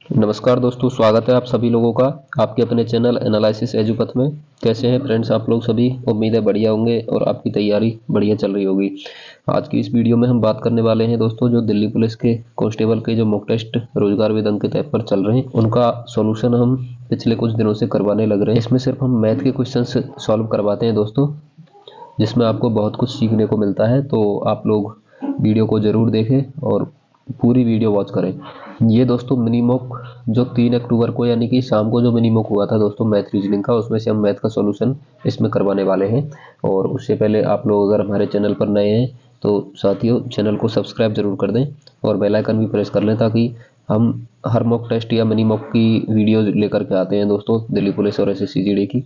नमस्कार दोस्तों, स्वागत है आप सभी लोगों का आपके अपने चैनल एनालिसिस एजुपथ में। कैसे हैं फ्रेंड्स आप लोग सभी? उम्मीद है बढ़िया होंगे और आपकी तैयारी बढ़िया चल रही होगी। आज की इस वीडियो में हम बात करने वाले हैं दोस्तों, जो दिल्ली पुलिस के कांस्टेबल के जो मॉक टेस्ट रोजगार वेद अंकित ऐप पर चल रहे हैं, उनका सॉल्यूशन हम पिछले कुछ दिनों से करवाने लग रहे हैं। इसमें सिर्फ हम मैथ के क्वेश्चन सॉल्व करवाते हैं दोस्तों, जिसमें आपको बहुत कुछ सीखने को मिलता है। तो आप लोग वीडियो को जरूर देखें और पूरी वीडियो वॉच करें। ये दोस्तों मिनी मॉक जो 3 अक्टूबर को यानी कि शाम को जो मिनी मॉक हुआ था दोस्तों मैथ रीजनिंग का, उसमें से हम मैथ का सॉल्यूशन इसमें करवाने वाले हैं। और उससे पहले आप लोग अगर हमारे चैनल पर नए हैं तो साथियों चैनल को सब्सक्राइब जरूर कर दें और बेल आइकन भी प्रेस कर लें, ताकि हम हर मॉक टेस्ट या मिनी मॉक की वीडियो लेकर के आते हैं दोस्तों दिल्ली पुलिस और एसएससी जीडी की,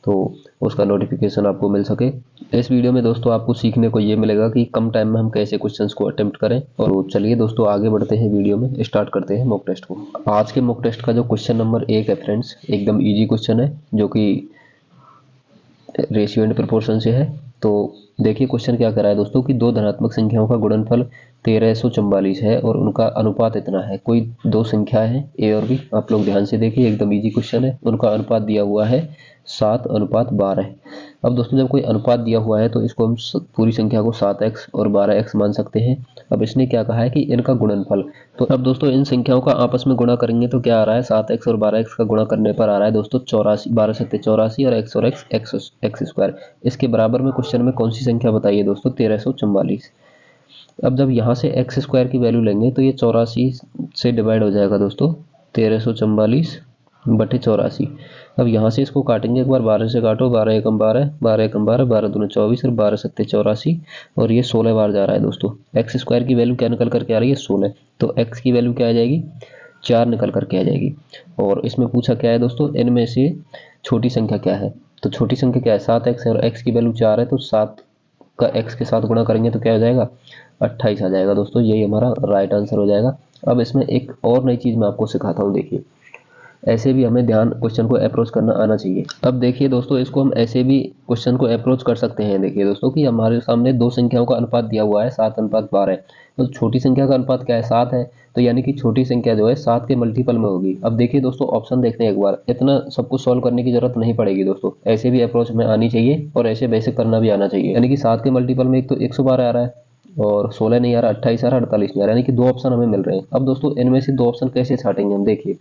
तो उसका नोटिफिकेशन आपको मिल सके। इस वीडियो में दोस्तों आपको सीखने को ये मिलेगा कि कम टाइम में हम कैसे क्वेश्चंस को अटेम्प्ट करें। और चलिए दोस्तों आगे बढ़ते हैं, वीडियो में स्टार्ट करते हैं मॉक टेस्ट को। आज के मॉक टेस्ट का जो क्वेश्चन नंबर 1 है फ्रेंड्स, एकदम इजी क्वेश्चन है जो कि रेशियो एंड प्रोपोर्शन से है। तो देखिए क्वेश्चन क्या कर रहा है दोस्तों कि दो धनात्मक संख्याओं का गुणनफल 1344 है और उनका अनुपात इतना है। कोई दो संख्या है ए और बी, आप लोग ध्यान से देखिए, एकदम इजी क्वेश्चन है। उनका अनुपात दिया हुआ है 7:12। अब दोस्तों जब कोई अनुपात दिया हुआ है तो इसको हम पूरी संख्या को 7x और 12x मान सकते हैं। अब इसने क्या कहा है कि इनका गुणनफल, तो अब दोस्तों इन संख्याओं का आपस में गुणा करेंगे तो क्या आ रहा है, 7x और 12x का गुणा करने पर आ रहा है दोस्तों 84, 12 सत्ते 84 और x स्क्वायर। इसके बराबर में क्वेश्चन में कौन सी संख्या बताइए दोस्तों, 1344। अब जब यहाँ से एक्स स्क्वायर की वैल्यू लेंगे तो ये 84 से डिवाइड हो जाएगा दोस्तों, 1344/84। अब यहाँ से इसको काटेंगे, एक बार 12 से काटो, 12 एकम 12, 12 एकम 12, 12 दूनी 24 और 12 सत्ते 84 और ये 16 बार जा रहा है दोस्तों। एक्स स्क्वायर की वैल्यू क्या निकल करके आ रही है, 16। तो एक्स की वैल्यू क्या आ जाएगी, 4 निकल करके आ जाएगी। और इसमें पूछा क्या है दोस्तों, इनमें से छोटी संख्या क्या है। तो छोटी संख्या क्या है, 7x है और x की वैल्यू 4 है, तो 7 का x के साथ गुणा करेंगे तो क्या हो जाएगा, 28 आ जाएगा दोस्तों। यही हमारा राइट आंसर हो जाएगा। अब इसमें एक और नई चीज मैं आपको सिखाता हूँ, देखिए ऐसे भी हमें ध्यान क्वेश्चन को अप्रोच करना आना चाहिए। अब देखिए दोस्तों इसको हम ऐसे भी क्वेश्चन को अप्रोच कर सकते हैं। देखिए दोस्तों कि हमारे सामने दो संख्याओं का अनुपात दिया हुआ है 7:12, तो छोटी संख्या का अनुपात क्या है, 7 है, तो यानी कि छोटी संख्या जो है 7 के मल्टीपल में होगी। अब देखिए दोस्तों ऑप्शन देखते हैं एक बार, इतना सब कुछ सॉल्व करने की जरूरत नहीं पड़ेगी दोस्तों, ऐसे भी अप्रोच में आनी चाहिए और ऐसे बेसिक करना भी आना चाहिए। यानी कि 7 के मल्टीपल में एक तो 112 आ रहा है और 16 नहीं आ रहा, 28 आ रहा, 48 नहीं आ रहा, यानी कि दो ऑप्शन हमें मिल रहे हैं। अब दोस्तों इनमें से दो ऑप्शन कैसे छाटेंगे हम, देखिए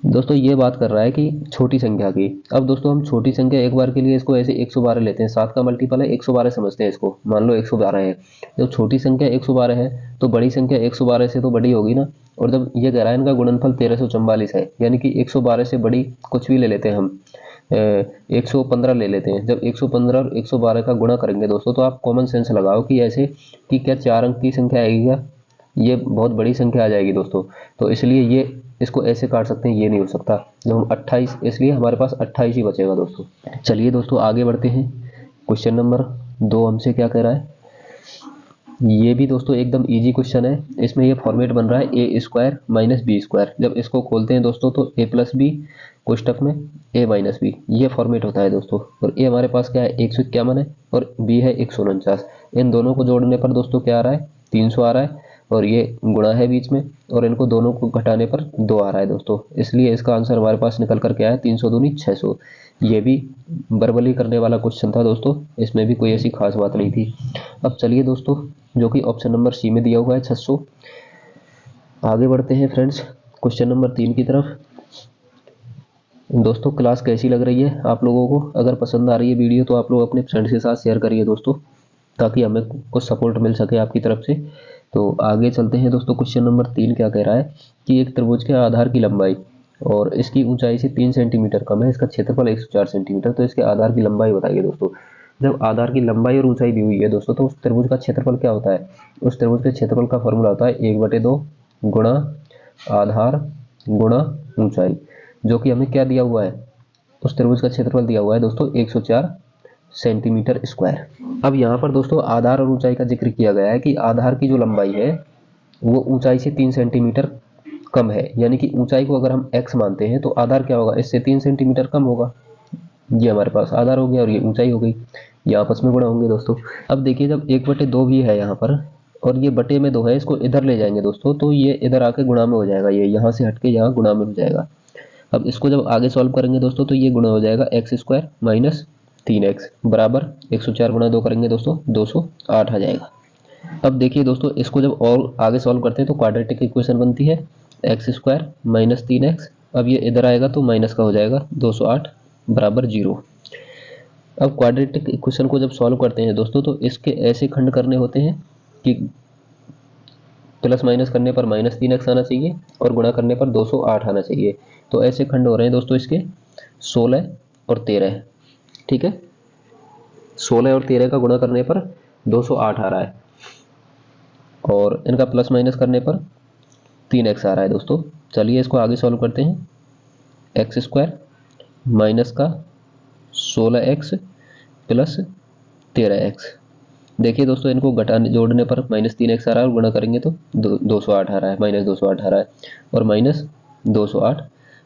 दोस्तों ये बात कर रहा है कि छोटी संख्या की। अब दोस्तों हम छोटी संख्या एक बार के लिए इसको ऐसे 112 लेते हैं, 7 का मल्टीपल है 112 समझते हैं इसको, मान लो 112 है। जब छोटी संख्या 112 है तो बड़ी संख्या 112 से तो बड़ी होगी ना। और जब ये कह रहा है इनका गुणनफल 1344 है, यानी कि 112 से बड़ी कुछ भी ले लेते हैं हम, 115 ले लेते हैं। जब 115 और 112 का गुणा करेंगे दोस्तों, तो आप कॉमन सेंस लगाओ कि ऐसे कि क्या 4 अंक की संख्या आएगी क्या, ये बहुत बड़ी संख्या आ जाएगी दोस्तों। तो इसलिए ये इसको ऐसे काट सकते हैं, ये नहीं हो सकता। जब हम 28, इसलिए हमारे पास 28 ही बचेगा दोस्तों। चलिए दोस्तों आगे बढ़ते हैं। क्वेश्चन नंबर 2 हमसे क्या कह रहा है, ये भी दोस्तों एकदम इजी क्वेश्चन है। इसमें ये फॉर्मेट बन रहा है ए स्क्वायर माइनस बी स्क्वायर। जब इसको खोलते हैं दोस्तों तो ए प्लस बी कोष्टक में ए माइनस बी, ये फॉर्मेट होता है दोस्तों। और ए हमारे पास क्या है, 151 है और बी है 149। इन दोनों को जोड़ने पर दोस्तों क्या आ रहा है, 300 आ रहा है और ये गुणा है बीच में, और इनको दोनों को घटाने पर 2 आ रहा है दोस्तों। इसलिए इसका आंसर हमारे पास निकल कर के आया 300 दूनी 600। ये भी वर्बली करने वाला क्वेश्चन था दोस्तों, इसमें भी कोई ऐसी खास बात नहीं थी। अब चलिए दोस्तों, जो कि ऑप्शन नंबर सी में दिया हुआ है 600। आगे बढ़ते हैं फ्रेंड्स क्वेश्चन नंबर 3 की तरफ। दोस्तों क्लास कैसी लग रही है आप लोगों को, अगर पसंद आ रही है वीडियो तो आप लोग अपने फ्रेंड्स के साथ शेयर करिए दोस्तों, ताकि हमें कुछ सपोर्ट मिल सके आपकी तरफ से। तो आगे चलते हैं दोस्तों। क्वेश्चन नंबर 3 क्या कह रहा है कि एक त्रिभुज के आधार की लंबाई और इसकी ऊंचाई से 3 सेंटीमीटर कम है, इसका क्षेत्रफल 104 सेंटीमीटर, तो इसके आधार की लंबाई बताइए दोस्तों। जब आधार की लंबाई और ऊंचाई दी हुई है दोस्तों, तो उस त्रिभुज का क्षेत्रफल क्या होता है, उस त्रिभुज के क्षेत्रफल का फॉर्मूला होता है 1/2 गुणा आधार गुणा ऊंचाई, जो कि हमें क्या दिया हुआ है, उस त्रिभुज का क्षेत्रफल दिया हुआ है दोस्तों 104 सेंटीमीटर स्क्वायर। अब यहाँ पर दोस्तों आधार और ऊंचाई का जिक्र किया गया है कि आधार की जो लंबाई है वो ऊंचाई से 3 सेंटीमीटर कम है, यानी कि ऊंचाई को अगर हम x मानते हैं तो आधार क्या होगा, इससे 3 सेंटीमीटर कम होगा। ये हमारे पास आधार हो गया और ये ऊंचाई हो गई, ये आपस में गुणा होंगे दोस्तों। अब देखिए जब 1/2 भी है यहाँ पर और ये बटे में 2 है, इसको इधर ले जाएंगे दोस्तों तो ये इधर आके गुणा में हो जाएगा, ये यहाँ से हटके यहाँ गुणा में हो जाएगा। अब इसको जब आगे सॉल्व करेंगे दोस्तों तो ये गुणा हो जाएगा एक्स स्क्वायर माइनस 3x बराबर 104 गुणा 2 करेंगे दोस्तों 208 आ जाएगा। अब देखिए दोस्तों, इसको जब और आगे सॉल्व करते हैं तो क्वाड्रेटिक इक्वेशन बनती है एक्स स्क्वायर माइनस 3x। अब ये इधर आएगा तो माइनस का हो जाएगा 208 बराबर 0। अब क्वाड्रेटिक इक्वेशन को जब सॉल्व करते हैं दोस्तों तो इसके ऐसे खंड करने होते हैं कि प्लस माइनस करने पर माइनस 3x आना चाहिए और गुणा करने पर 208 आना चाहिए। तो ऐसे खंड हो रहे हैं दोस्तों इसके 16 और 13। ठीक है, 16 और 13 का गुणा करने पर 208 आ रहा है और इनका प्लस माइनस करने पर 3x आ रहा है दोस्तों। चलिए इसको आगे सॉल्व करते हैं। एक्स स्क्वायर माइनस का 16x प्लस 13x। देखिए दोस्तों, इनको घटाने जोड़ने पर माइनस 3x आ रहा है और गुणा करेंगे तो 208 आ रहा है, माइनस 208 आ रहा है और माइनस 208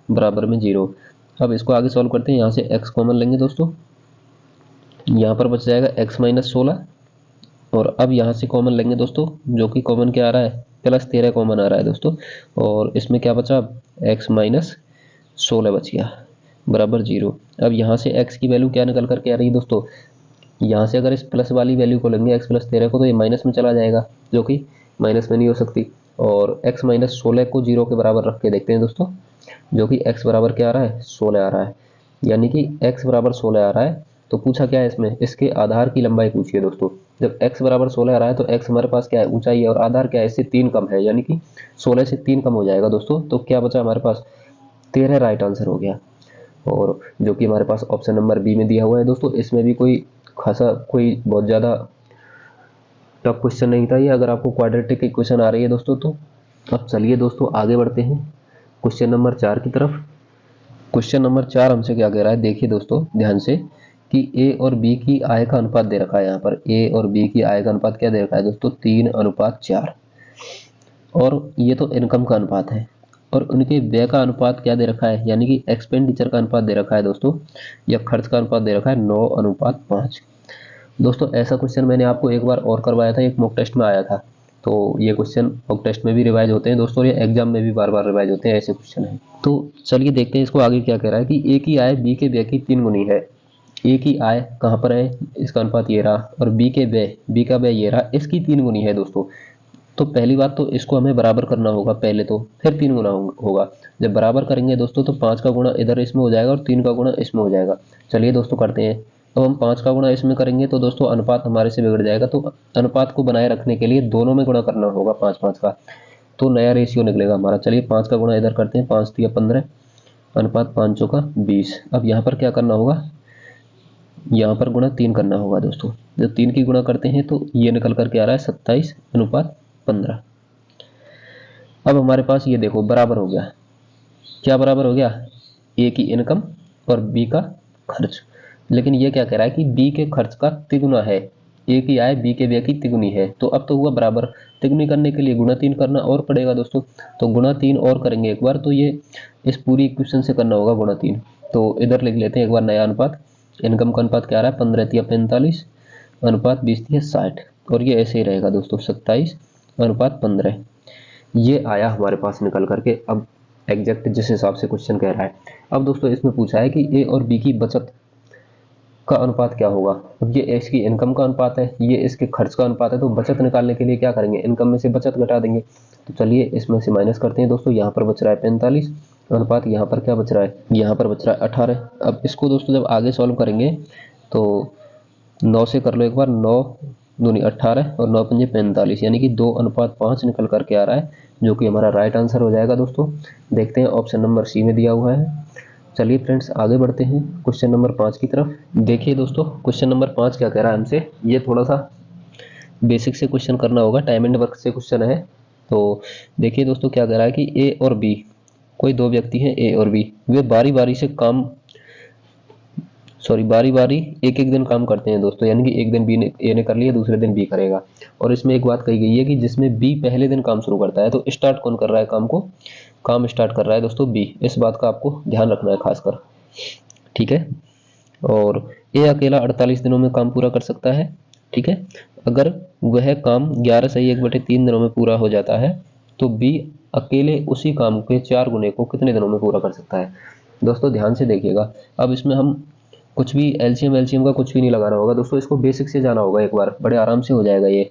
बराबर में 0। अब इसको आगे सॉल्व करते हैं। यहाँ से x कॉमन लेंगे दोस्तों, यहाँ पर बच जाएगा x माइनस 16 और अब यहाँ से कॉमन लेंगे दोस्तों, जो कि कॉमन क्या आ रहा है प्लस 13 कॉमन आ रहा है दोस्तों। और इसमें क्या बचा, x माइनस 16 बच गया बराबर 0। अब यहाँ से x की वैल्यू क्या निकल करके आ रही है दोस्तों, यहाँ से अगर इस प्लस वाली वैल्यू को लेंगे x प्लस 13 को तो ये माइनस में चला जाएगा, जो कि माइनस में नहीं हो सकती। और x माइनस 16 को 0 के बराबर रख के देखते हैं दोस्तों, जो कि x बराबर क्या आ रहा है 16 आ रहा है, यानी कि x बराबर 16 आ रहा है। तो पूछा क्या है इसमें, इसके आधार की लंबाई पूछी है दोस्तों। जब x बराबर 16 आ रहा है तो x हमारे पास क्या है ऊंचाई है और आधार क्या है इससे 3 कम है, यानी कि 16 से 3 कम हो जाएगा दोस्तों। तो क्या बचा हमारे पास 13 राइट आंसर हो गया, और जो कि हमारे पास ऑप्शन नंबर बी में दिया हुआ है दोस्तों। इसमें भी कोई खासा कोई बहुत ज़्यादा टफ क्वेश्चन नहीं था ये, अगर आपको क्वाड्रेटिक इक्वेशन आ रही है दोस्तों तो। अब चलिए दोस्तों आगे बढ़ते हैं क्वेश्चन नंबर 4 की तरफ। क्वेश्चन नंबर 4 हमसे क्या कह रहा है, देखिए दोस्तों ध्यान से कि ए और बी की आय का अनुपात दे रखा है। यहाँ पर ए और बी की आय का अनुपात क्या दे रखा है दोस्तों 3:4, और ये तो इनकम का अनुपात है। और उनके व्यय का अनुपात क्या दे रखा है, यानी कि एक्सपेंडिचर का अनुपात दे रखा है दोस्तों, या खर्च का अनुपात दे रखा है 9:5। दोस्तों ऐसा क्वेश्चन मैंने आपको एक बार और करवाया था, एक मॉक टेस्ट में आया था। तो ये क्वेश्चन मॉक टेस्ट में भी रिवाइज होते हैं दोस्तों, ये एग्जाम में भी बार बार रिवाइज होते हैं, ऐसे क्वेश्चन है। तो चलिए देखते हैं इसको आगे क्या कह रहा है कि ए की आय बी के व्यय की 3 गुनी है। ए की आय कहाँ पर है, इसका अनुपात ये रहा, और बी के व्यय, बी का व्यय ये रहा, इसकी 3 गुनी है दोस्तों। तो पहली बात तो इसको हमें बराबर करना होगा पहले, तो फिर 3 गुना होगा। जब बराबर करेंगे दोस्तों तो 5 का गुणा इधर इसमें हो जाएगा और 3 का गुणा इसमें हो जाएगा। चलिए दोस्तों करते हैं। तो हम 5 का गुणा इसमें करेंगे तो दोस्तों अनुपात हमारे से बिगड़ जाएगा, तो अनुपात को बनाए रखने के लिए दोनों में गुणा करना होगा 5-5 का, तो नया रेशियो निकलेगा हमारा। चलिए 5 का गुणा इधर करते हैं, 5 3 15 अनुपात 5 चौका 20। अब यहाँ पर क्या करना होगा, यहाँ पर गुणा 3 करना होगा दोस्तों। जब 3 की गुणा करते हैं तो ये निकल करके आ रहा है 27:15। अब हमारे पास ये देखो बराबर हो गया, क्या बराबर हो गया, ए की इनकम और बी का खर्च। लेकिन ये क्या कह रहा है कि बी के खर्च का तिगुना है, ए की आय बी के व्यय की तिगुनी है। तो अब तो हुआ बराबर, तिगुनी करने के लिए गुणा 3 करना और पड़ेगा दोस्तों। तो गुणा 3 और करेंगे एक बार, तो ये इस पूरी इक्वेशन से करना होगा गुणा 3। तो इधर लिख लेते हैं एक बार नया अनुपात। इनकम का अनुपात क्या आ रहा है 15 × 45 अनुपात 20 × 60, और ये ऐसे ही रहेगा दोस्तों 27:15। ये आया हमारे पास निकल करके, अब एग्जैक्ट जिस हिसाब से क्वेश्चन कह रहा है। अब दोस्तों इसमें पूछा है कि ए और बी की बचत का अनुपात क्या होगा। अब ये इसकी इनकम का अनुपात है, ये इसके खर्च का अनुपात है, तो बचत निकालने के लिए क्या करेंगे, इनकम में से बचत घटा देंगे। तो चलिए इसमें से माइनस करते हैं दोस्तों। यहाँ पर बच रहा है 45 अनुपात, यहाँ पर क्या बच रहा है, यहाँ पर बच रहा है 18। अब इसको दोस्तों जब आगे सॉल्व करेंगे तो 9 से कर लो एक बार, 9 दूनी 18 और 9 पंजे 45, यानी कि 2:5 निकल करके आ रहा है, जो कि हमारा राइट आंसर हो जाएगा दोस्तों। देखते हैं ऑप्शन नंबर सी में दिया हुआ है। चलिए फ्रेंड्स आगे बढ़ते हैं क्वेश्चन नंबर 5 की तरफ। देखिए दोस्तों क्वेश्चन नंबर 5 क्या कह रहा है हमसे, ये थोड़ा सा बेसिक से क्वेश्चन करना होगा, टाइम एंड वर्क से क्वेश्चन है। तो देखिए दोस्तों क्या कह रहा है कि ए और बी, कोई दो व्यक्ति हैं ए और बी, वे बारी बारी एक एक दिन काम करते हैं दोस्तों, यानी कि एक दिन बी ने ए ने कर लिया, दूसरे दिन बी करेगा। और इसमें एक बात कही गई है कि जिसमें बी पहले दिन काम शुरू करता है, तो स्टार्ट कौन कर रहा है काम स्टार्ट कर रहा है दोस्तों बी। इस बात का आपको ध्यान रखना है खासकर, ठीक है। और ए अकेला 48 दिनों में काम पूरा कर सकता है, ठीक है। अगर वह काम 11 सही 1/3 दिनों में पूरा हो जाता है तो बी अकेले उसी काम के 4 गुने को कितने दिनों में पूरा कर सकता है। दोस्तों ध्यान से देखिएगा, अब इसमें हम कुछ भी एलसीएम का कुछ भी नहीं लगाना होगा दोस्तों, इसको बेसिक से जाना होगा, एक बार बड़े आराम से हो जाएगा ये,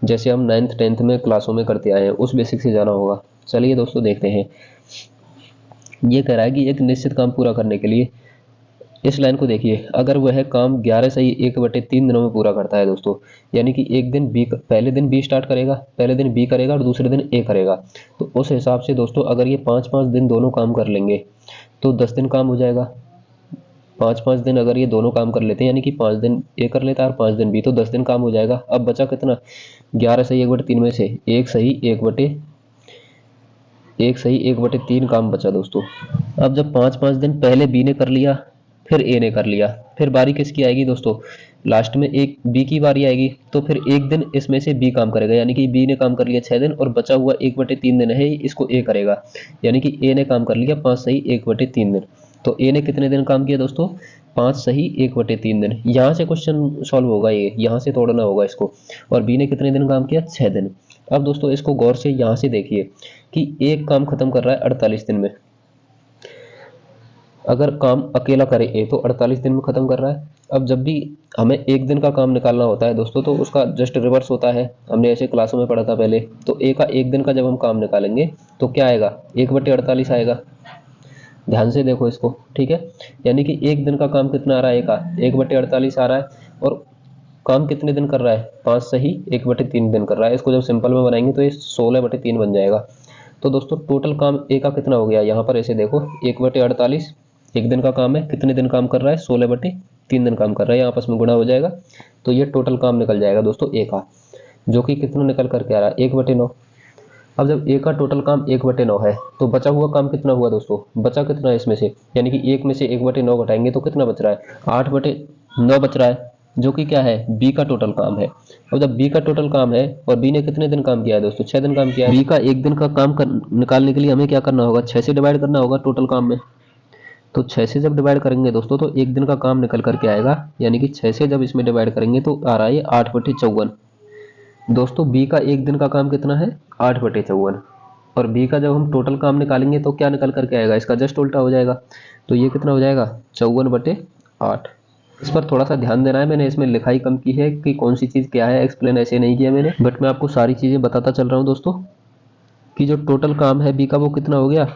जैसे हम 9th 10th में क्लासों में करते आए हैं उस बेसिक से जाना होगा। चलिए दोस्तों देखते हैं, ये कह रहा है कि एक निश्चित काम पूरा करने के लिए, इस लाइन को देखिए, अगर वह काम 11 सही 1/3 दिनों में पूरा करता है दोस्तों, यानी कि एक दिन बी, पहले दिन बी स्टार्ट करेगा, पहले दिन बी करेगा और दूसरे दिन ए करेगा, तो उस हिसाब से दोस्तों अगर ये 5-5 दिन दोनों काम कर लेंगे तो 10 दिन काम हो जाएगा। 5-5 दिन अगर ये दोनों काम कर लेते हैं, यानी कि 5 दिन ए कर लेता है और 5 दिन बी, तो 10 दिन काम हो जाएगा। अब बचा कितना, 11 सही 1/3 में से एक सही 1/3 काम बचा दोस्तों। अब जब 5-5 दिन पहले बी ने कर लिया, फिर ए ने कर लिया, फिर बारी किसकी आएगी दोस्तों, लास्ट में एक बी की बारी आएगी, तो फिर एक दिन इसमें से बी काम करेगा, यानी कि बी ने काम कर लिया 6 दिन और बचा हुआ 1/3 दिन है इसको ए करेगा, यानी कि ए ने काम कर लिया 5 सही 1/3 दिन। तो ए ने कितने दिन काम किया दोस्तों, 5 सही 1/3 दिन। यहाँ से क्वेश्चन सॉल्व होगा, ये यहाँ से तोड़ना होगा इसको। और बी ने कितने दिन काम किया, 6 दिन। अब दोस्तों इसको गौर से यहाँ से देखिए कि एक काम खत्म कर रहा है 48 दिन में, अगर काम अकेला करे ए तो 48 दिन में खत्म कर रहा है। अब जब भी हमें एक दिन का काम निकालना होता है दोस्तों तो उसका जस्ट रिवर्स होता है, हमने ऐसे क्लासों में पढ़ा था पहले। तो ए का एक दिन का जब हम काम निकालेंगे तो क्या आएगा, 1/48 आएगा। ध्यान से देखो इसको, ठीक है, यानी कि एक दिन का काम कितना आ रहा है, ए का 1/48 आ रहा है, और काम कितने दिन कर रहा है, 5 सही 1/3 दिन कर रहा है। इसको जब सिंपल में बनाएंगे तो ये 16/3 बन जाएगा। तो दोस्तों टोटल काम ए का कितना हो गया, यहाँ पर ऐसे देखो 1/48 एक दिन का काम है, कितने दिन काम कर रहा है, 16/3 दिन काम कर रहा है, यहाँ आपस में गुणा हो जाएगा, तो ये टोटल काम निकल जाएगा दोस्तों ए का, जो कि कितना निकल करके आ रहा है, 1/9। अब जब ए का टोटल काम 1/9 है तो बचा हुआ काम कितना हुआ दोस्तों, बचा कितना है इसमें से, यानी कि एक में से 1/9 घटाएंगे तो कितना बच रहा है, 8/9 बच रहा है, जो कि क्या है, बी का टोटल काम है। अब जब बी का टोटल काम है और बी ने कितने दिन काम किया है दोस्तों, 6 दिन काम किया है, बी का एक दिन का काम निकालने के लिए हमें क्या करना होगा, 6 से डिवाइड करना होगा टोटल काम में। तो 6 से जब डिवाइड करेंगे दोस्तों तो एक दिन का काम निकल करके आएगा, यानी कि 6 से जब इसमें डिवाइड करेंगे तो आ रहा है 8/54। दोस्तों बी का एक दिन का काम कितना है, 8/54, और बी का जब हम टोटल काम निकालेंगे तो क्या निकल करके आएगा, इसका जस्ट उल्टा हो जाएगा, तो ये कितना हो जाएगा, 54/8। इस पर थोड़ा सा ध्यान देना है, मैंने इसमें लिखाई कम की है कि कौन सी चीज़ क्या है, एक्सप्लेन ऐसे नहीं किया मैंने, बट मैं आपको सारी चीज़ें बताता चल रहा हूँ दोस्तों कि जो टोटल काम है बी का वो कितना हो गया,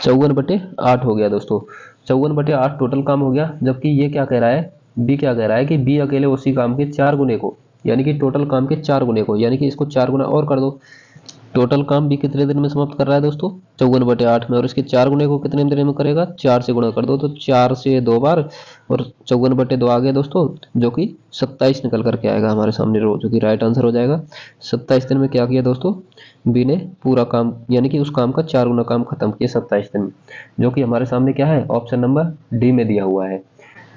54/8 हो गया दोस्तों। 54/8 टोटल काम हो गया, जबकि ये क्या कह रहा है, बी क्या कह रहा है कि बी अकेले उसी काम के 4 गुने को, यानी कि टोटल काम के 4 गुने को, यानी कि इसको 4 गुना और कर दो। टोटल काम भी कितने दिन में समाप्त कर रहा है दोस्तों, 54/8 में, और इसके 4 गुने को कितने दिन में करेगा, 4 से गुणा कर दो, तो 4 से 2 बार और 54/2 आ गया दोस्तों, जो कि 27 निकल करके आएगा हमारे सामने रो, जो कि राइट आंसर हो जाएगा। 27 दिन में क्या किया दोस्तों, बी ने पूरा काम, यानी कि उस काम का 4 गुना काम खत्म किया 27 दिन में, जो कि हमारे सामने क्या है, ऑप्शन नंबर डी में दिया हुआ है।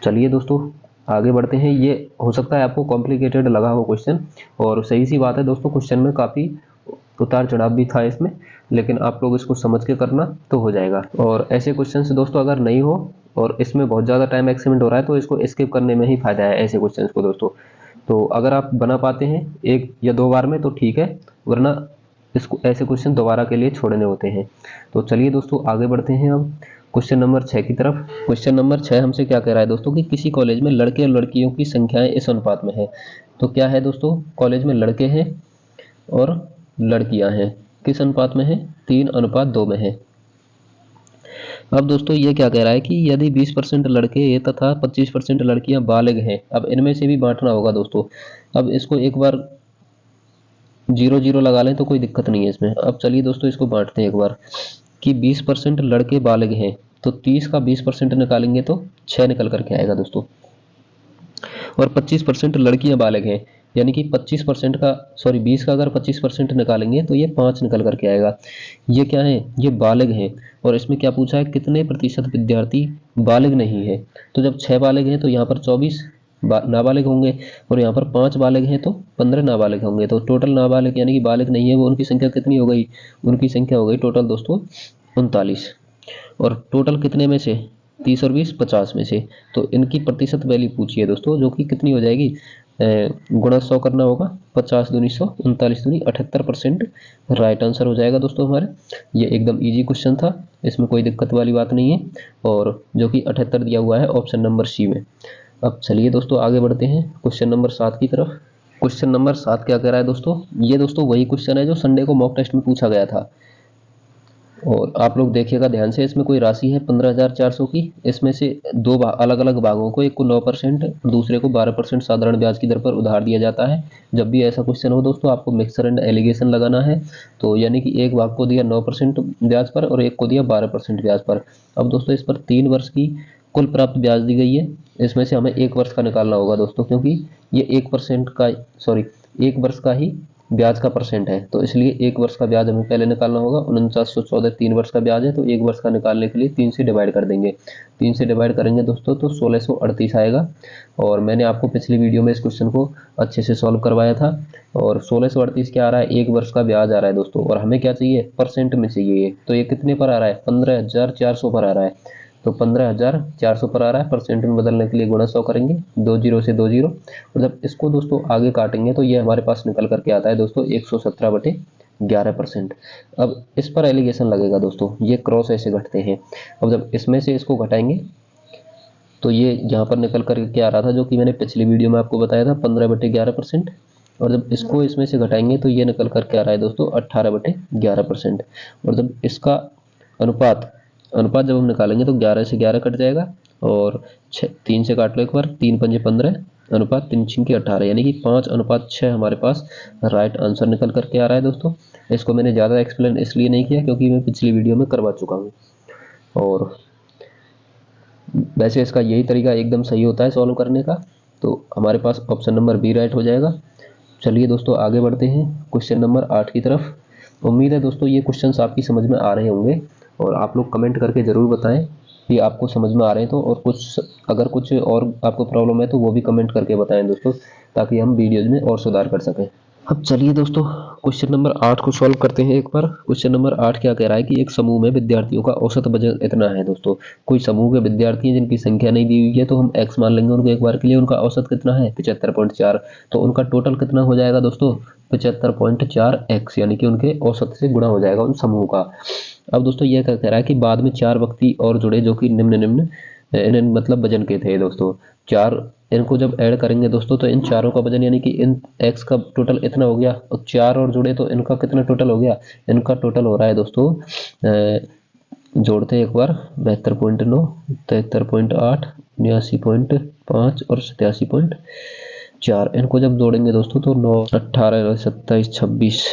चलिए दोस्तों आगे बढ़ते हैं। ये हो सकता है आपको कॉम्प्लिकेटेड लगा हो क्वेश्चन, और सही सी बात है दोस्तों, क्वेश्चन में काफ़ी उतार चढ़ाव भी था इसमें, लेकिन आप लोग इसको समझ के करना तो हो जाएगा। और ऐसे क्वेश्चन दोस्तों अगर नहीं हो और इसमें बहुत ज़्यादा टाइम एक्सपेंड हो रहा है तो इसको स्किप करने में ही फायदा है ऐसे क्वेश्चन को दोस्तों। तो अगर आप बना पाते हैं 1 या 2 बार में तो ठीक है, वरना इसको ऐसे क्वेश्चन दोबारा के लिए छोड़ने होते हैं। तो चलिए दोस्तों आगे बढ़ते हैं अब क्वेश्चन नंबर 6 की तरफ। क्वेश्चन नंबर 6 हमसे क्या कह रहा है दोस्तों कि किसी कॉलेज में लड़के और लड़कियों की संख्याएं इस अनुपात में है। तो क्या है दोस्तों, कॉलेज में लड़के हैं और लड़कियां हैं, किस अनुपात में है, 3:2 में है। अब दोस्तों ये क्या कह रहा है कि यदि 20% लड़के तथा 25% लड़कियां बालिग हैं, अब इनमें से भी बांटना होगा दोस्तों। अब इसको एक बार 0-0 लगा लें तो कोई दिक्कत नहीं है इसमें। अब चलिए दोस्तों इसको बांटते हैं एक बार कि 20% लड़के बालिग हैं, तो 30 का 20% निकालेंगे तो 6 निकल करके आएगा दोस्तों, और 25% लड़कियां बालिग हैं, यानी कि 25% का, सॉरी 20 का अगर 25% निकालेंगे तो ये 5 निकल करके आएगा। ये क्या है, ये बालिग हैं, और इसमें क्या पूछा है, कितने प्रतिशत विद्यार्थी बालिग नहीं है। तो जब 6 बालिग हैं तो यहाँ पर 24 नाबालिग होंगे, और यहाँ पर 5 बालिग हैं तो 15 नाबालिग होंगे। तो टोटल नाबालिग यानी कि बालिग नहीं है वो, उनकी संख्या कितनी हो गई, उनकी संख्या हो गई टोटल दोस्तों 39। और टोटल कितने में से, 30 और 20 50 में से। तो इनकी प्रतिशत वैल्यू पूछी है दोस्तों, जो कि कितनी हो जाएगी, गुणा 100 करना होगा, 50 दूनी 100, 39 दूनी 78% राइट आंसर हो जाएगा दोस्तों हमारे। ये एकदम इजी क्वेश्चन था, इसमें कोई दिक्कत वाली बात नहीं है, और जो कि 78 दिया हुआ है ऑप्शन नंबर सी में। अब चलिए दोस्तों आगे बढ़ते हैं क्वेश्चन नंबर 7 की तरफ। क्वेश्चन नंबर 7 क्या कह रहा है दोस्तों, ये दोस्तों वही क्वेश्चन है जो संडे को मॉक टेस्ट में पूछा गया था, और आप लोग देखिएगा ध्यान से। इसमें कोई राशि है 15,400 की, इसमें से दो अलग अलग भागों को, एक को 9% और दूसरे को 12% साधारण ब्याज की दर पर उधार दिया जाता है। जब भी ऐसा क्वेश्चन हो दोस्तों, आपको मिक्सर एंड एलिगेशन लगाना है। तो यानी कि एक भाग को दिया 9% ब्याज पर और एक को दिया 12% ब्याज पर। अब दोस्तों इस पर 3 वर्ष की कुल प्राप्त ब्याज दी गई है, इसमें से हमें 1 वर्ष का निकालना होगा दोस्तों, क्योंकि ये 1% का, सॉरी 1 वर्ष का ही ब्याज का परसेंट है, तो इसलिए 1 वर्ष का ब्याज हमें पहले निकालना होगा। 4914 3 वर्ष का ब्याज है, तो 1 वर्ष का निकालने के लिए 3 से डिवाइड कर देंगे। 3 से डिवाइड करेंगे दोस्तों तो 1638 आएगा, और मैंने आपको पिछली वीडियो में इस क्वेश्चन को अच्छे से सॉल्व करवाया था। और 1638 क्या आ रहा है, 1 वर्ष का ब्याज आ रहा है दोस्तों, और हमें क्या चाहिए, परसेंट में चाहिए। तो ये कितने पर आ रहा है, 15,400 पर आ रहा है। तो 15,400 पर आ रहा है, परसेंट में बदलने के लिए गुणा 100 करेंगे, 2 जीरो से 2 जीरो, और जब इसको दोस्तों आगे काटेंगे तो ये हमारे पास निकल करके आता है दोस्तों 117/11%। अब इस पर एलिगेशन लगेगा दोस्तों, ये क्रॉस ऐसे घटते हैं। अब जब इसमें से इसको घटाएंगे तो ये यहाँ पर निकल कर क्या आ रहा था, जो कि मैंने पिछली वीडियो में आपको बताया था, 15/11%। और जब इसको इसमें से घटाएंगे तो ये निकल कर क्या आ रहा है दोस्तों, 18/11%। और जब इसका अनुपात जब हम निकालेंगे तो 11 से 11 कट जाएगा, और 3 से काट लो एक बार, 3 पंजे 15 अनुपात 3 छिंके 18, यानी कि 5:6 हमारे पास राइट आंसर निकल करके आ रहा है दोस्तों। इसको मैंने ज़्यादा एक्सप्लेन इसलिए नहीं किया क्योंकि मैं पिछली वीडियो में करवा चुका हूँ, और वैसे इसका यही तरीका एकदम सही होता है सॉल्व करने का। तो हमारे पास ऑप्शन नंबर बी राइट हो जाएगा। चलिए दोस्तों आगे बढ़ते हैं क्वेश्चन नंबर 8 की तरफ। उम्मीद है दोस्तों ये क्वेश्चंस आपकी समझ में आ रहे होंगे, और आप लोग कमेंट करके ज़रूर बताएं कि आपको समझ में आ रहे हैं तो, और कुछ अगर कुछ और आपको प्रॉब्लम है तो वो भी कमेंट करके बताएं दोस्तों, ताकि हम वीडियोज़ में और सुधार कर सकें। अब चलिए दोस्तों क्वेश्चन नंबर 8 को सॉल्व करते हैं एक बार। क्वेश्चन नंबर 8 क्या कह रहा है कि एक समूह में विद्यार्थियों का औसत बजट इतना है दोस्तों। कोई समूह के विद्यार्थी हैं जिनकी संख्या नहीं दी हुई है, तो हम x मान लेंगे उनको एक बार के लिए। उनका औसत कितना है, 75.4, तो उनका टोटल कितना हो जाएगा दोस्तों, 75.4x, यानी कि उनके औसत से गुणा हो जाएगा उन समूह का। अब दोस्तों यह क्या कह रहा है कि बाद में 4 व्यक्ति और जुड़े जो कि निम्न मतलब वजन के थे दोस्तों। 4 इनको जब ऐड करेंगे दोस्तों तो इन चारों का वजन, यानी कि इन x का टोटल इतना हो गया, और 4 और जुड़े तो इनका कितना टोटल हो गया, इनका टोटल हो रहा है दोस्तों, जोड़ते हैं एक बार, 72.9, 73.8, 89.5 और 87.4। इनको जब जोड़ेंगे दोस्तों तो 9, 18, 27, 26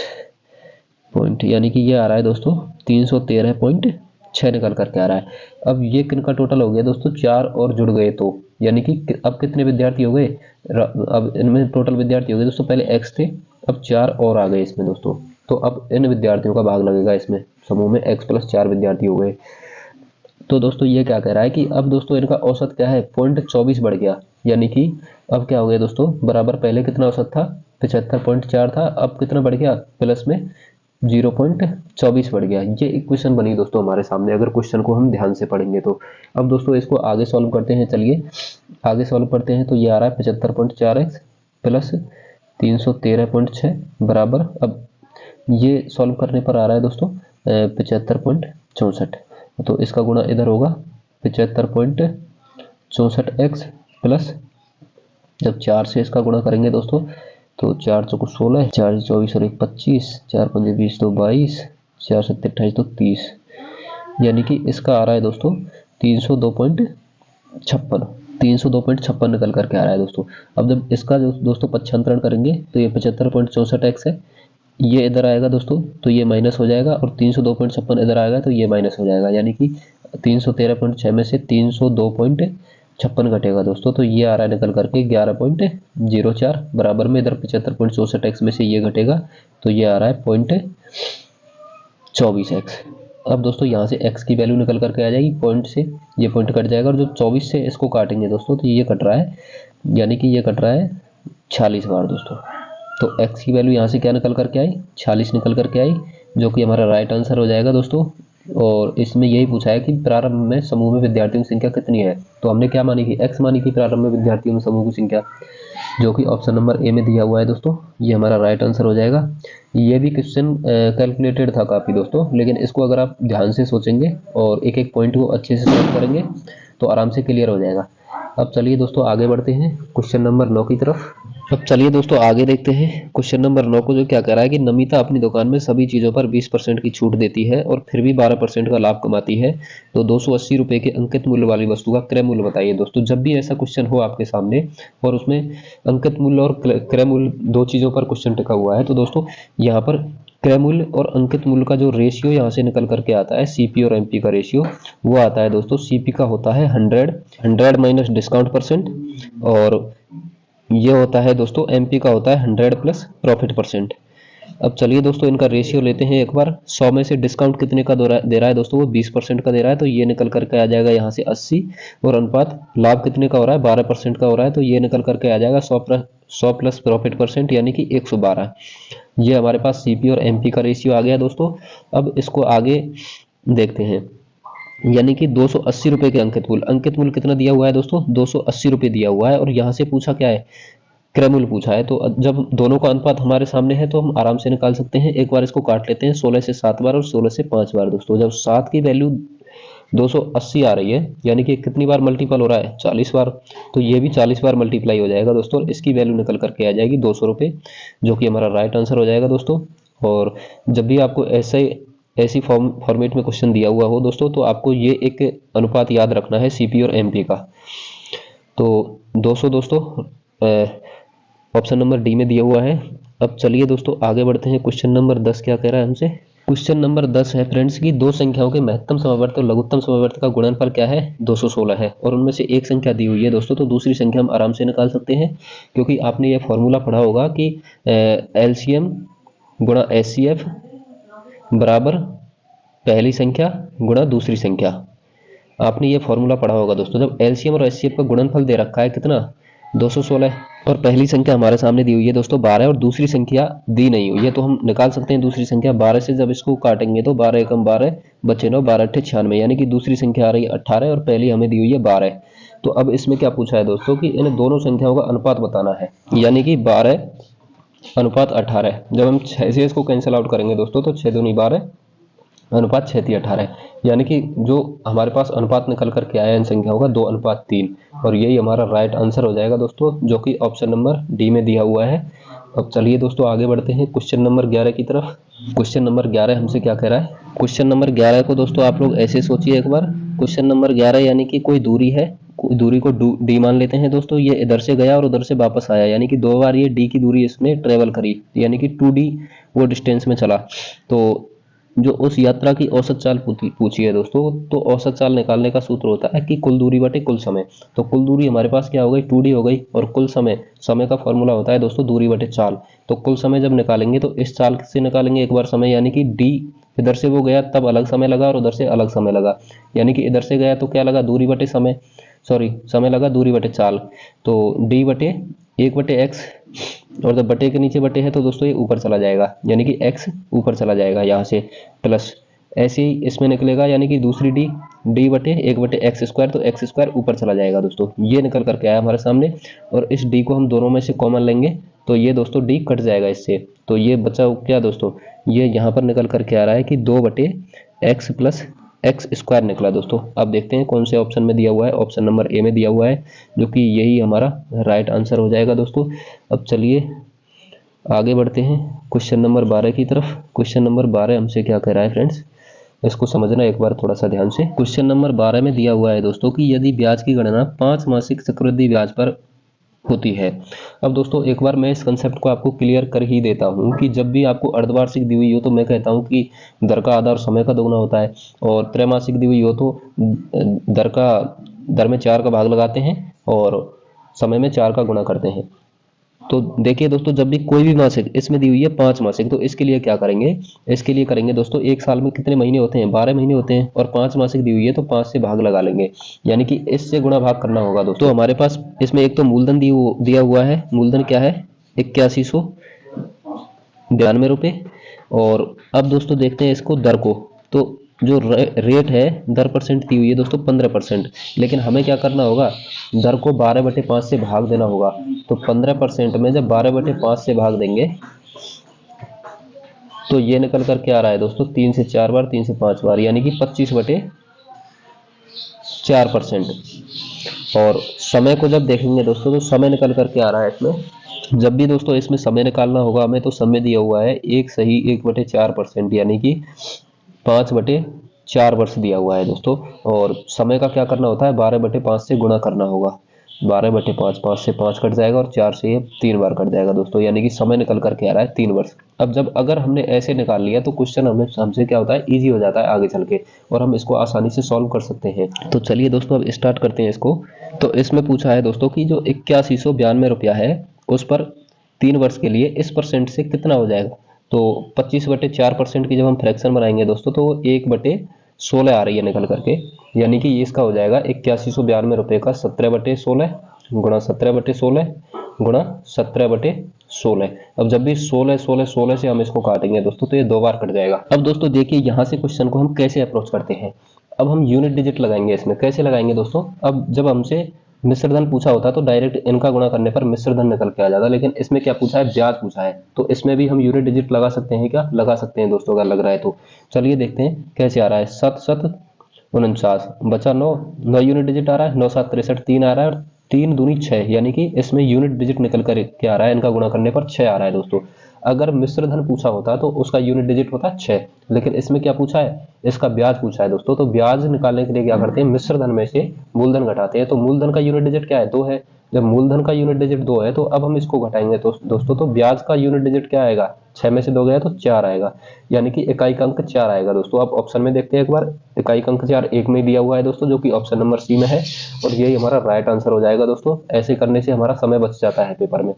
पॉइंट, यानी कि ये आ रहा है दोस्तों 313.6 निकल करके आ रहा है। अब ये किनका टोटल हो गया दोस्तों, 4 और जुड़ गए तो, यानी कि अब कितने विद्यार्थी हो गए, अब इनमें टोटल विद्यार्थी हो गए दोस्तों, पहले x थे, अब 4 और आ गए इसमें दोस्तों। तो अब इन विद्यार्थियों का भाग लगेगा इसमें, समूह में x + 4 विद्यार्थी हो गए। तो दोस्तों ये क्या कह रहा है कि अब दोस्तों इनका औसत क्या है, 0.24 बढ़ गया, यानी कि अब क्या हो गया दोस्तों, बराबर पहले कितना औसत था, 75.4 था, अब कितना बढ़ गया, प्लस में 0.24 बढ़ गया। ये इक्वेशन बनी दोस्तों हमारे सामने, अगर क्वेश्चन को हम ध्यान से पढ़ेंगे तो। अब दोस्तों इसको आगे सॉल्व करते हैं, चलिए आगे सॉल्व करते हैं। तो ये आ रहा है 75.4x प्लस 313.6 बराबर, अब ये सॉल्व करने पर आ रहा है दोस्तों 75.64, तो इसका गुणा इधर होगा 75.64x प्लस, जब 4 से इसका गुणा करेंगे दोस्तों तो 4 चौको 16, 4 24 और 1 25, 4 पंजे 20 तो 22, 4 7 28 तो 30, यानी कि इसका आ रहा है दोस्तों 302.56 निकल करके आ रहा है दोस्तों। अब जब इसका जो दोस्तों पक्षांतरण करेंगे तो ये 75.64x है, ये इधर आएगा दोस्तों तो ये माइनस हो जाएगा, और 302.56 इधर आएगा तो ये माइनस हो जाएगा, यानी कि 313.6 में से 302.56 घटेगा दोस्तों, तो ये आ रहा है निकल करके 11.04 बराबर में, इधर 75.64x में से ये घटेगा तो ये आ रहा है 0.24x। अब दोस्तों यहाँ से x की वैल्यू निकल करके आ जाएगी, पॉइंट से ये पॉइंट कट जाएगा, और जो 24 से इसको काटेंगे दोस्तों तो ये कट रहा है, यानी कि ये कट रहा है 46 बार दोस्तों। तो x की वैल्यू यहाँ से क्या निकल करके आई, 46 निकल करके आई, जो कि हमारा राइट आंसर हो जाएगा दोस्तों। और इसमें यही पूछा है कि प्रारंभ में समूह में विद्यार्थियों की संख्या कितनी है। तो हमने क्या मानी थी, x मानी थी प्रारंभ में विद्यार्थियों में समूह की संख्या, जो कि ऑप्शन नंबर ए में दिया हुआ है दोस्तों। ये हमारा राइट आंसर हो जाएगा। ये भी क्वेश्चन कैलकुलेटेड था काफ़ी दोस्तों, लेकिन इसको अगर आप ध्यान से सोचेंगे और एक एक पॉइंट को अच्छे से सॉल्व करेंगे तो आराम से क्लियर हो जाएगा। अब चलिए दोस्तों आगे बढ़ते हैं क्वेश्चन नंबर 9 की तरफ। अब चलिए दोस्तों आगे देखते हैं क्वेश्चन नंबर 9 को, जो क्या कह रहा है कि नमिता अपनी दुकान में सभी चीज़ों पर 20% की छूट देती है और फिर भी 12% का लाभ कमाती है, तो 280 रुपये के अंकित मूल्य वाली वस्तु का क्रय मूल्य बताइए। दोस्तों जब भी ऐसा क्वेश्चन हो आपके सामने और उसमें अंकित मूल्य और क्रय मूल्य दो चीज़ों पर क्वेश्चन टिका हुआ है, तो दोस्तों यहाँ पर क्रय मूल्य और अंकित मूल्य का जो रेशियो यहाँ से निकल करके आता है, सीपी और एमपी का रेशियो, वो आता है दोस्तों, सीपी का होता है 100 माइनस डिस्काउंट परसेंट, और ये होता है दोस्तों एमपी का होता है 100 प्लस प्रॉफिट परसेंट। अब चलिए दोस्तों इनका रेशियो लेते हैं एक बार। 100 में से डिस्काउंट कितने का दे रहा है दोस्तों, वो 20% का दे रहा है, तो ये निकल करके आ जाएगा यहाँ से 80, और अनुपात लाभ कितने का हो रहा है, 12% का हो रहा है, तो ये निकल करके आ जाएगा 100 प्लस प्रॉफिट परसेंट यानी कि 112। ये हमारे पास सीपी और एमपी का रेशियो आ गया दोस्तों। अब इसको आगे देखते हैं, यानी कि 280 रुपये के अंकित मूल्य कितना दिया हुआ है दोस्तों, 280 रुपये दिया हुआ है, और यहाँ से पूछा क्या है, क्रय मूल्य पूछा है। तो जब दोनों का अनुपात हमारे सामने है तो हम आराम से निकाल सकते हैं। एक बार इसको काट लेते हैं, 16 से 7 बार और 16 से 5 बार। दोस्तों जब 7 की वैल्यू 280 आ रही है, यानी कि कितनी बार मल्टीपल हो रहा है, 40 बार, तो ये भी 40 बार मल्टीप्लाई हो जाएगा दोस्तों, और इसकी वैल्यू निकल करके आ जाएगी 200 रुपये, जो कि हमारा राइट आंसर हो जाएगा दोस्तों। और जब भी आपको ऐसी फॉर्मेट में क्वेश्चन दिया हुआ हो दोस्तों, तो आपको ये एक अनुपात याद रखना है सीपी और एमपी का। तो 200 दोस्तों ऑप्शन नंबर डी में दिया हुआ है। अब चलिए दोस्तों आगे बढ़ते हैं, क्वेश्चन नंबर 10 क्या कह रहा है हमसे। क्वेश्चन नंबर 10 है फ्रेंड्स की दो संख्याओं के महत्तम समवर्ती और लघुत्तम समवर्ती का गुणनफल क्या है, 216 है, और उनमें से एक संख्या दी हुई है दोस्तों, तो दूसरी संख्या हम आराम से निकाल सकते हैं, क्योंकि आपने ये फॉर्मूला पढ़ा होगा कि एलसीएम गुणा एचसीएफ बराबर पहली संख्या गुणा दूसरी संख्या। आपने ये फॉर्मूला पढ़ा होगा दोस्तों। जब एलसीएम और एचसीएफ का गुणनफल दे रखा है कितना, 216, और पहली संख्या हमारे सामने दी हुई है दोस्तों 12, और दूसरी संख्या दी नहीं हुई है, तो हम निकाल सकते हैं दूसरी संख्या 12 से। जब इसको काटेंगे तो 12 एकम 12 बचे 9, 12 अट्ठे 96, यानी कि दूसरी संख्या आ रही है 18 और पहली हमें दी हुई है 12। तो अब इसमें क्या पूछा है दोस्तों कि इन दोनों संख्याओं का अनुपात बताना है, यानी कि 12 अनुपात 18। जब हम 6 से इसको कैंसिल आउट करेंगे दोस्तों, तो 6 दूनी 12 अनुपात 6 3 18, यानी कि जो हमारे पास अनुपात निकल करके आया इन संख्याओं का 2:3, और यही हमारा राइट आंसर हो जाएगा दोस्तों, जो कि ऑप्शन नंबर डी में दिया हुआ है। अब चलिए दोस्तों आगे बढ़ते हैं क्वेश्चन नंबर 11 की तरफ। क्वेश्चन नंबर 11 हमसे क्या कह रहा है, क्वेश्चन नंबर 11 को दोस्तों आप लोग ऐसे सोचिए एक बार। क्वेश्चन नंबर 11 यानी कि कोई दूरी है, दूरी को डी मान लेते हैं दोस्तों। ये इधर से गया और उधर से वापस आया, यानी कि 2 बार ये डी की दूरी इसने ट्रेवल करी, यानी कि 2d वो डिस्टेंस में चला। तो जो उस यात्रा की औसत चाल पूछी है दोस्तों, तो औसत चाल निकालने का सूत्र होता है कि कुल दूरी बटे कुल समय। तो कुल दूरी हमारे पास क्या हो गई, 2d हो गई, और कुल समय का फॉर्मूला होता है दोस्तों दूरी बटे चाल। तो कुल समय जब निकालेंगे तो इस चाल से निकालेंगे एक बार समय, यानी कि d इधर से वो गया तब अलग समय लगा और उधर से अलग समय लगा, यानी कि इधर से गया तो क्या लगा, दूरी बटे समय, समय लगा दूरी बटे चाल। तो d बटे 1/x, और जब बटे के नीचे बटे है तो दोस्तों ये ऊपर चला जाएगा, यानी कि x ऊपर चला जाएगा यहाँ से, प्लस ऐसे ही इसमें निकलेगा, यानी कि दूसरी d बटे 1/x², तो x² ऊपर चला जाएगा दोस्तों। ये निकल करके आया हमारे सामने, और इस d को हम दोनों में से कॉमन लेंगे तो ये दोस्तों d कट जाएगा इससे, तो ये बचा क्या दोस्तों, ये यहाँ पर निकल करके आ रहा है कि 2/x प्लस x² निकला दोस्तों। अब देखते हैं कौन से ऑप्शन में दिया हुआ है, ऑप्शन नंबर ए में दिया हुआ है, जो कि यही हमारा राइट आंसर हो जाएगा दोस्तों। अब चलिए आगे बढ़ते हैं क्वेश्चन नंबर 12 की तरफ। क्वेश्चन नंबर 12 हमसे क्या कह रहा है फ्रेंड्स, इसको समझना एक बार थोड़ा सा ध्यान से। क्वेश्चन नंबर 12 में दिया हुआ है दोस्तों कि यदि ब्याज की गणना 5 मासिक चक्रवृद्धि ब्याज पर होती है। अब दोस्तों एक बार मैं इस कंसेप्ट को आपको क्लियर कर ही देता हूं कि जब भी आपको अर्धवार्षिक दी हुई हो तो मैं कहता हूं कि दर का आधा और समय का दोगुना होता है, और त्रैमासिक दी हुई हो तो दर में 4 का भाग लगाते हैं और समय में 4 का गुणा करते हैं। तो देखिए दोस्तों, जब भी कोई भी मासिक इसमें दी हुई है 5 मासिक, तो इसके लिए क्या करेंगे, इसके लिए करेंगे दोस्तों, एक साल में कितने महीने होते हैं, 12 महीने होते हैं, और 5 मासिक दी हुई है तो 5 से भाग लगा लेंगे, यानी कि इससे गुणा भाग करना होगा दोस्तों। तो हमारे पास इसमें एक तो मूलधन दिया हुआ है, मूलधन क्या है 8192 रुपये। और अब दोस्तों देखते हैं इसको दर को, तो जो रेट है दर परसेंट दी हुई है दोस्तों 15%, लेकिन हमें क्या करना होगा, दर को 12/5 से भाग देना होगा। तो 15% में जब 12/5 से भाग देंगे तो ये निकल कर क्या आ रहा है दोस्तों, 3 से 4 बार, 3 से 5 बार, यानी कि 25/4%। और समय को जब देखेंगे दोस्तों तो समय निकल कर के आ रहा है इसमें, जब भी दोस्तों इसमें समय निकालना होगा हमें, तो समय दिया हुआ है एक सही 1/4%, यानी कि 5/4 वर्ष दिया हुआ है दोस्तों। और समय का क्या करना होता है, 12/5 से गुणा करना होगा। 12/5, 5 से 5 कट जाएगा और 4 से ये 3 बार कट जाएगा दोस्तों, यानी कि समय निकल करके आ रहा है 3 वर्ष। अब जब अगर हमने ऐसे निकाल लिया तो क्वेश्चन हमसे क्या होता है, इजी हो जाता है आगे चल के, और हम इसको आसानी से सॉल्व कर सकते हैं। तो चलिए दोस्तों अब स्टार्ट करते हैं इसको। तो इसमें पूछा है दोस्तों कि जो 8192 रुपया है उस पर 3 वर्ष के लिए इस परसेंट से कितना हो जाएगा। तो 25/4% की जब हम फ्रैक्शन बनाएंगे दोस्तों तो 1/16 आ रही है निकल करके, यानी कि इसका हो जाएगा 8192 रुपये का 17/16 गुणा 17/16 गुणा 17/16। अब जब भी 16 16 16 से हम इसको काटेंगे दोस्तों तो ये 2 बार कट जाएगा। अब दोस्तों देखिए यहाँ से क्वेश्चन को हम कैसे अप्रोच करते हैं। अब हम यूनिट डिजिट लगाएंगे इसमें, कैसे लगाएंगे दोस्तों, अब जब हमसे मिश्र धन पूछा होता तो डायरेक्ट इनका गुणा करने पर मिश्र धन निकल के आ जाता, लेकिन इसमें क्या पूछा है, ब्याज पूछा है, तो इसमें भी हम यूनिट डिजिट लगा सकते हैं। क्या लगा सकते हैं दोस्तों, अगर लग रहा है तो चलिए देखते हैं कैसे आ रहा है। 7 7 49 बचा 9, 9 यूनिट डिजिट आ रहा है, 9 7 63 3 आ रहा है, और 3 दूनी 6, यानी कि इसमें यूनिट डिजिट निकल कर क्या आ रहा है, इनका गुणा करने पर 6 आ रहा है दोस्तों। अगर मिश्र धन पूछा होता तो उसका यूनिट डिजिट होता 6, लेकिन इसमें क्या पूछा है, इसका ब्याज पूछा है दोस्तों। तो ब्याज निकालने के लिए क्या करते हैं, मिश्र धन में से मूलधन घटाते हैं। तो मूलधन का यूनिट डिजिट क्या है, 2 है। जब मूलधन का यूनिट डिजिट 2 है तो अब हम इसको घटाएंगे तो दोस्तों तो ब्याज का यूनिट डिजिट क्या आएगा, 6 में से 2 गया तो 4 आएगा, यानी कि इकाई अंक 4 आएगा दोस्तों। अब ऑप्शन में देखते हैं एक बार, इकाई अंक 4 एक में दिया हुआ है दोस्तों, जो कि ऑप्शन नंबर सी में है, और यही हमारा राइट आंसर हो जाएगा दोस्तों। ऐसे करने से हमारा समय बच जाता है पेपर में।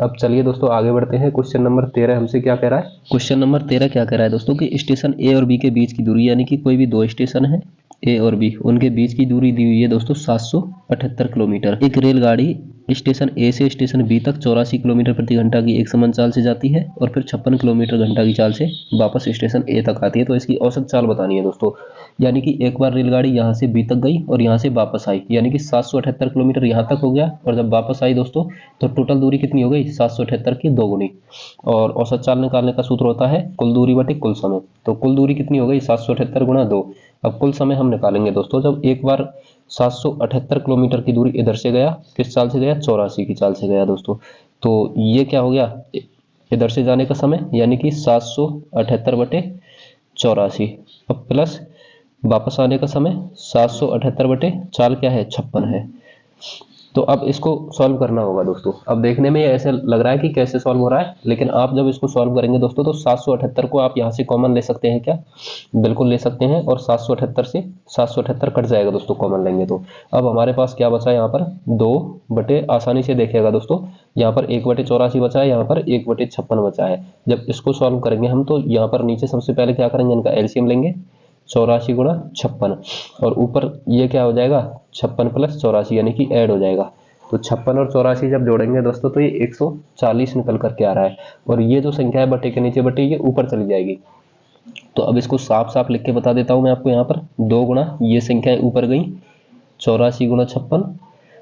अब चलिए दोस्तों आगे बढ़ते हैं। क्वेश्चन नंबर 13 हमसे क्या कह रहा है, क्वेश्चन नंबर 13 क्या कह रहा है दोस्तों कि स्टेशन ए और बी के बीच की दूरी, यानी कि कोई भी 2 स्टेशन है ए और बी, उनके बीच की दूरी दी हुई है दोस्तों 778 किलोमीटर। एक रेलगाड़ी स्टेशन ए से स्टेशन बी तक 84 किलोमीटर प्रति घंटा की एक समान चाल से जाती है और फिर 56 किलोमीटर घंटा की चाल से वापस स्टेशन ए तक आती है। तो इसकी औसत चाल बतानी है दोस्तों, यानी कि एक बार रेलगाड़ी यहाँ से बी तक गई और यहाँ से वापस आई, यानी कि 778 किलोमीटर यहाँ तक हो गया, और जब वापस आई दोस्तों तो टोटल दूरी कितनी हो गई, 778 की 2 गुनी। और औसत चाल निकालने का सूत्र होता है कुल दूरी बटे कुल समय। तो कुल दूरी कितनी हो गई, 778 गुणा 2। अब कुल समय हम निकालेंगे दोस्तों, जब एक बार 778 किलोमीटर की दूरी इधर से गया, किस चाल से गया, 84 की चाल से गया दोस्तों, तो ये क्या हो गया, इधर से जाने का समय, यानी कि 778/84। अब प्लस वापस आने का समय 778/चाल क्या है, 56 है। तो अब इसको सॉल्व करना होगा दोस्तों। अब देखने में ऐसे लग रहा है कि कैसे सॉल्व हो रहा है, लेकिन आप जब इसको सॉल्व करेंगे दोस्तों तो 778 को आप यहाँ से कॉमन ले सकते हैं। क्या, बिल्कुल ले सकते हैं, और 778 से 778 कट जाएगा दोस्तों, कॉमन लेंगे तो। अब हमारे पास क्या बचा है, यहाँ पर 2 बटे, आसानी से देखिएगा दोस्तों, यहाँ पर 1/84 बचा है, यहाँ पर 1/56 बचा है। जब इसको सॉल्व करेंगे हम तो यहाँ पर नीचे सबसे पहले क्या करेंगे, इनका एलसीएम लेंगे, 84 गुणा 56, और ऊपर ये क्या हो जाएगा, 56 प्लस 84, यानी कि ऐड हो जाएगा। तो 56 और 84 जब जोड़ेंगे दोस्तों तो ये 140 निकल करके आ रहा है, और ये जो संख्या है बटे के नीचे बटे ये ऊपर चली जाएगी। तो अब इसको साफ साफ लिख के बता देता हूं मैं आपको, यहाँ पर 2 गुणा ये संख्याएं ऊपर गई, 84 गुणा 56,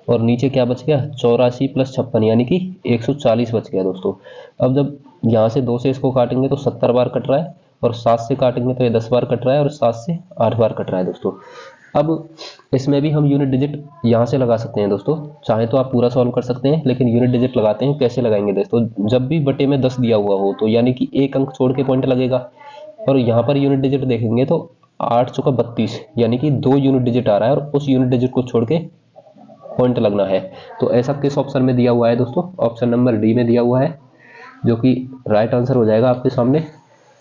और नीचे क्या बच गया, 84 प्लस 56, यानी कि 140 बच गया दोस्तों। अब जब यहाँ से 2 से इसको काटेंगे तो 70 बार कट रहा है, और 7 से काटेंगे तो ये 10 बार कट रहा है, और 7 से 8 बार कट रहा है दोस्तों। अब इसमें भी हम यूनिट डिजिट यहाँ से लगा सकते हैं दोस्तों, चाहे तो आप पूरा सॉल्व कर सकते हैं, लेकिन यूनिट डिजिट लगाते हैं। कैसे लगाएंगे दोस्तों, जब भी बटे में 10 दिया हुआ हो तो यानी कि एक अंक छोड़ के पॉइंट लगेगा, और यहाँ पर यूनिट डिजिट देखेंगे तो 8 चौका 32, यानी कि 2 यूनिट डिजिट आ रहा है, और उस यूनिट डिजिट को छोड़ के पॉइंट लगना है। तो ऐसा किस ऑप्शन में दिया हुआ है दोस्तों, ऑप्शन नंबर डी में दिया हुआ है, जो कि राइट आंसर हो जाएगा आपके सामने।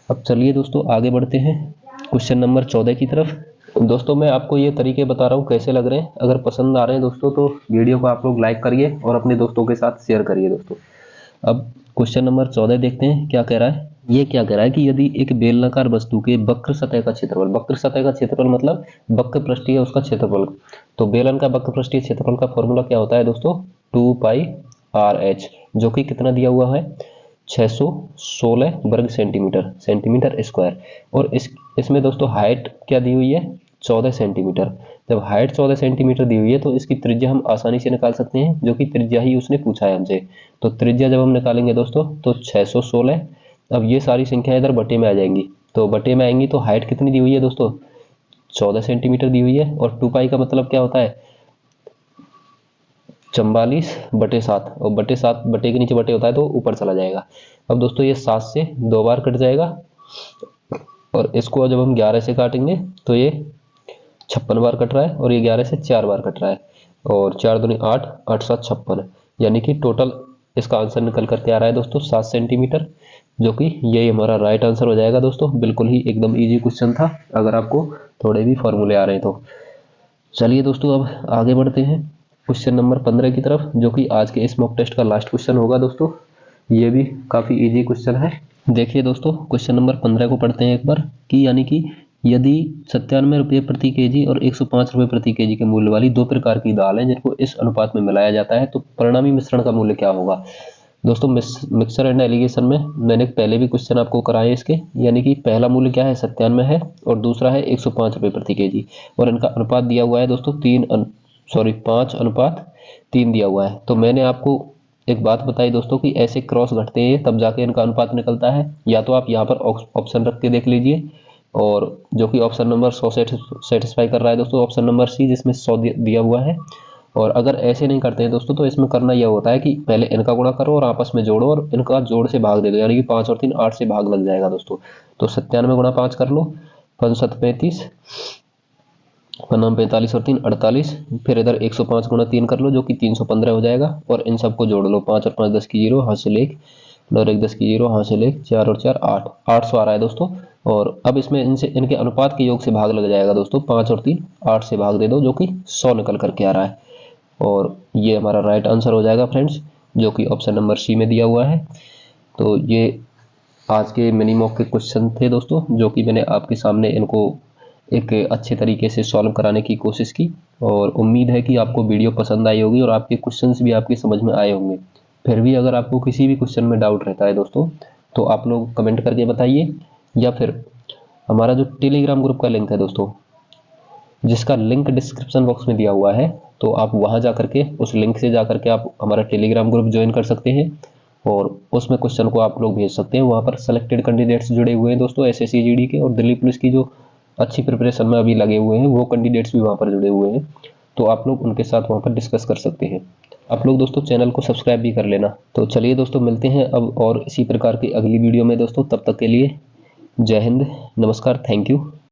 अब चलिए दोस्तों आगे बढ़ते हैं क्वेश्चन नंबर 14 की तरफ। दोस्तों मैं आपको ये तरीके बता रहा हूँ कैसे लग रहे हैं, अगर पसंद आ रहे हैं दोस्तों तो वीडियो को आप लोग लाइक करिए और अपने दोस्तों के साथ शेयर करिए दोस्तों। अब क्वेश्चन नंबर 14 देखते हैं क्या कह रहा है। ये क्या कह रहा है कि यदि एक बेलनाकार वस्तु के वक्र सतह का क्षेत्रफल, वक्र सतह का क्षेत्रफल मतलब वक्र पृष्ठीय उसका क्षेत्रफल, तो बेलन का वक्र पृष्ठीय क्षेत्रफल का फॉर्मूला क्या होता है दोस्तों, 2πr/h, जो कि कितना दिया हुआ है, 616 वर्ग सेंटीमीटर स्क्वायर। और इसमें दोस्तों हाइट क्या दी हुई है, 14 सेंटीमीटर। जब हाइट 14 सेंटीमीटर दी हुई है तो इसकी त्रिज्या हम आसानी से निकाल सकते हैं, जो कि त्रिज्या ही उसने पूछा है हमसे। तो त्रिज्या जब हम निकालेंगे दोस्तों तो 616, अब ये सारी संख्या इधर बटे में आ जाएंगी, तो बटे में आएंगी तो हाइट कितनी दी हुई है दोस्तों, 14 सेंटीमीटर दी हुई है। और 2 पाई का मतलब क्या होता है, 44/7, और बटे के नीचे बटे होता है तो ऊपर चला जाएगा। अब दोस्तों ये 7 से 2 बार कट जाएगा, और इसको जब हम 11 से काटेंगे तो ये 56 बार कट रहा है, और ये 11 से 4 बार कट रहा है, और 4 दूनी 8, 8 7 56, यानी कि टोटल इसका आंसर निकल करके आ रहा है दोस्तों 7 सेंटीमीटर, जो कि यही हमारा राइट आंसर हो जाएगा दोस्तों। बिल्कुल ही एकदम इजी क्वेश्चन था, अगर आपको थोड़े भी फॉर्मूले आ रहे हैं तो। चलिए दोस्तों अब आगे बढ़ते हैं क्वेश्चन नंबर 15 की तरफ, जो कि आज के इस मॉक टेस्ट का लास्ट क्वेश्चन होगा दोस्तों। ये भी काफ़ी इजी क्वेश्चन है। देखिए दोस्तों क्वेश्चन नंबर 15 को पढ़ते हैं एक बार, कि यानी कि यदि 97 रुपये प्रति केजी और 105 रुपये प्रति केजी के मूल्य वाली 2 प्रकार की दाल है जिनको इस अनुपात में मिलाया जाता है, तो परिणामी मिश्रण का मूल्य क्या होगा। दोस्तों मिक्सर एंड एलिगेशन में मैंने पहले भी क्वेश्चन आपको कराए इसके, यानी कि पहला मूल्य क्या है, 97 है, और दूसरा है 105 रुपये प्रति केजी, और इनका अनुपात दिया हुआ है दोस्तों 5:3 दिया हुआ है। तो मैंने आपको एक बात बताई दोस्तों कि ऐसे क्रॉस घटते हैं तब जाके इनका अनुपात निकलता है, या तो आप यहाँ पर ऑप्शन रख के देख लीजिए, और जो कि ऑप्शन नंबर 100 सेटिस्फाई कर रहा है दोस्तों, ऑप्शन नंबर सी जिसमें 100 दिया हुआ है। और अगर ऐसे नहीं करते हैं दोस्तों तो इसमें करना यह होता है कि पहले इनका गुणा करो और आपस में जोड़ो, और इनका जोड़ से भाग दे दो, यानी कि 5 और 3 8 से भाग लग जाएगा दोस्तों। तो 97 गुणा 5 कर लो, 5 7 35, 45 और 3 48, फिर इधर 105 गुणा 3 कर लो, जो कि 315 हो जाएगा, और इन सबको जोड़ लो, 5 और 5 10 की 0, हासिल 1, और 1 10 की 0, हासिल 1, 4 और 4 8, 800 आ रहा है दोस्तों। और अब इसमें इनके अनुपात के योग से भाग लग जाएगा दोस्तों, 5 और 3 8 से भाग दे दो, जो कि 100 निकल करके आ रहा है, और ये हमारा राइट आंसर हो जाएगा फ्रेंड्स, जो कि ऑप्शन नंबर सी में दिया हुआ है। तो ये आज के मिनी मॉक के क्वेश्चन थे दोस्तों, जो कि मैंने आपके सामने इनको एक अच्छे तरीके से सॉल्व कराने की कोशिश की, और उम्मीद है कि आपको वीडियो पसंद आई होगी और आपके क्वेश्चंस भी आपकी समझ में आए होंगे। फिर भी अगर आपको किसी भी क्वेश्चन में डाउट रहता है दोस्तों, तो आप लोग कमेंट करके बताइए, या फिर हमारा जो टेलीग्राम ग्रुप का लिंक है दोस्तों, जिसका लिंक डिस्क्रिप्शन बॉक्स में दिया हुआ है, तो आप वहां जा करके उस लिंक से जा करके आप हमारा टेलीग्राम ग्रुप ज्वाइन कर सकते हैं, और उसमें क्वेश्चन को आप लोग भेज सकते हैं। वहां पर सेलेक्टेड कैंडिडेट्स जुड़े हुए हैं दोस्तों, एसएससी जीडी के और दिल्ली पुलिस की जो अच्छी प्रिपरेशन में अभी लगे हुए हैं, वो कैंडिडेट्स भी वहां पर जुड़े हुए हैं, तो आप लोग उनके साथ वहां पर डिस्कस कर सकते हैं। आप लोग दोस्तों चैनल को सब्सक्राइब भी कर लेना। तो चलिए दोस्तों मिलते हैं अब और इसी प्रकार की अगली वीडियो में दोस्तों, तब तक के लिए जय हिंद, नमस्कार, थैंक यू।